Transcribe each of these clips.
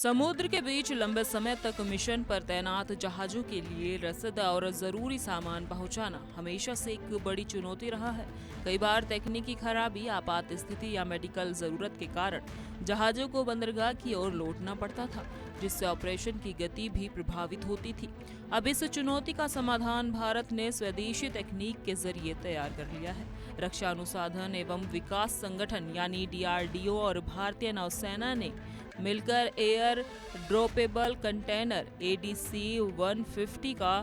समुद्र के बीच लंबे समय तक मिशन पर तैनात जहाजों के लिए रसद और जरूरी सामान पहुंचाना हमेशा से एक बड़ी चुनौती रहा है। कई बार तकनीकी खराबी, आपात स्थिति या मेडिकल जरूरत के कारण जहाजों को बंदरगाह की ओर लौटना पड़ता था, जिससे ऑपरेशन की गति भी प्रभावित होती थी। अब इस चुनौती का समाधान भारत ने स्वदेशी तकनीक के जरिए तैयार कर लिया है। रक्षा अनुसंधान एवं विकास संगठन यानी DRDO और भारतीय नौसेना ने मिलकर एयर ड्रॉपेबल कंटेनर ADC-150 का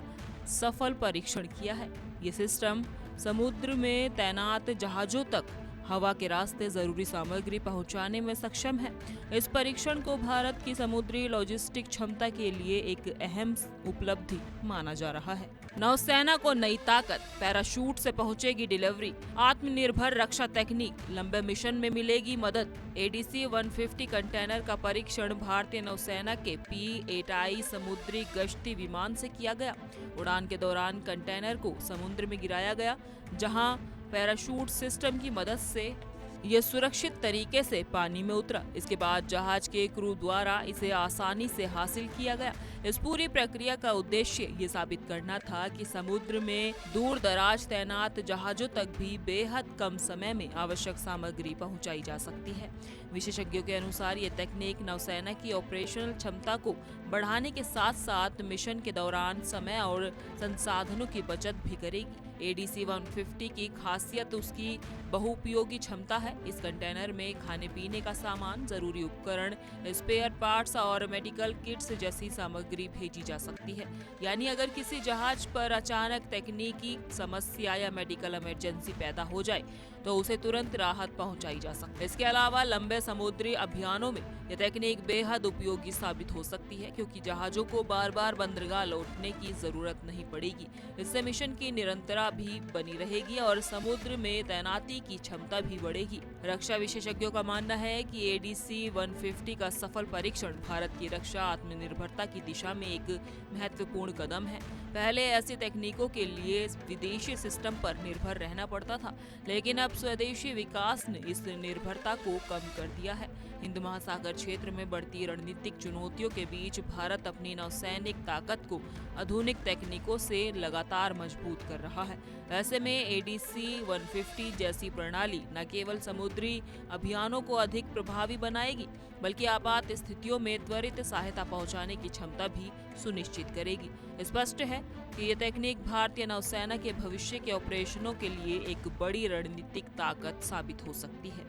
सफल परीक्षण किया है। ये सिस्टम समुद्र में तैनात जहाजों तक हवा के रास्ते जरूरी सामग्री पहुंचाने में सक्षम है। इस परीक्षण को भारत की समुद्री लॉजिस्टिक क्षमता के लिए एक अहम उपलब्धि माना जा रहा है। नौसेना को नई ताकत, पैराशूट से पहुंचेगी डिलीवरी, आत्मनिर्भर रक्षा तकनीक, लंबे मिशन में मिलेगी मदद। ADC-150 कंटेनर का परीक्षण भारतीय नौसेना के P-8I समुद्री गश्ती विमान से किया गया। उड़ान के दौरान कंटेनर को समुद्र में गिराया गया, जहां पैराशूट सिस्टम की मदद से यह सुरक्षित तरीके से पानी में उतरा। इसके बाद जहाज के क्रू द्वारा इसे आसानी से हासिल किया गया। इस पूरी प्रक्रिया का उद्देश्य ये साबित करना था कि समुद्र में दूर दराज तैनात जहाजों तक भी बेहद कम समय में आवश्यक सामग्री पहुंचाई जा सकती है। विशेषज्ञों के अनुसार ये तकनीक नौसेना की ऑपरेशनल क्षमता को बढ़ाने के साथ साथ मिशन के दौरान समय और संसाधनों की बचत भी करेगी। ADC-150 की खासियत उसकी बहुउपयोगी क्षमता है। इस कंटेनर में खाने पीने का सामान, जरूरी उपकरण, स्पेयर पार्ट्स और मेडिकल किट्स जैसी सामग्री भेजी जा सकती है। यानी अगर किसी जहाज पर अचानक तकनीकी समस्या या मेडिकल इमरजेंसी पैदा हो जाए तो उसे तुरंत राहत पहुंचाई जा सकती है। इसके अलावा लंबे समुद्री अभियानों में यह तकनीक बेहद उपयोगी साबित हो सकती है, क्योंकि जहाजों को बार बार बंदरगाह लौटने की जरूरत नहीं पड़ेगी। इससे मिशन की निरंतरता भी बनी रहेगी और समुद्र में तैनाती की क्षमता भी बढ़ेगी। रक्षा विशेषज्ञों का मानना है कि ADC-150 का सफल परीक्षण भारत की रक्षा आत्मनिर्भरता की दिशा में एक महत्वपूर्ण कदम है। पहले ऐसी तकनीकों के लिए विदेशी सिस्टम पर निर्भर रहना पड़ता था, लेकिन अब स्वदेशी विकास ने इस निर्भरता को कम कर दिया है। हिंद महासागर क्षेत्र में बढ़ती रणनीतिक चुनौतियों के बीच भारत अपनी नौसैनिक ताकत को आधुनिक तकनीकों से लगातार मजबूत कर रहा है। ऐसे में ADC-150 जैसी प्रणाली न केवल समुद्री अभियानों को अधिक प्रभावी बनाएगी, बल्कि आपात स्थितियों में त्वरित सहायता पहुंचाने की क्षमता भी सुनिश्चित करेगी। स्पष्ट है कि ये तकनीक भारतीय नौसेना के भविष्य के ऑपरेशनों के लिए एक बड़ी रणनीतिक ताकत साबित हो सकती है।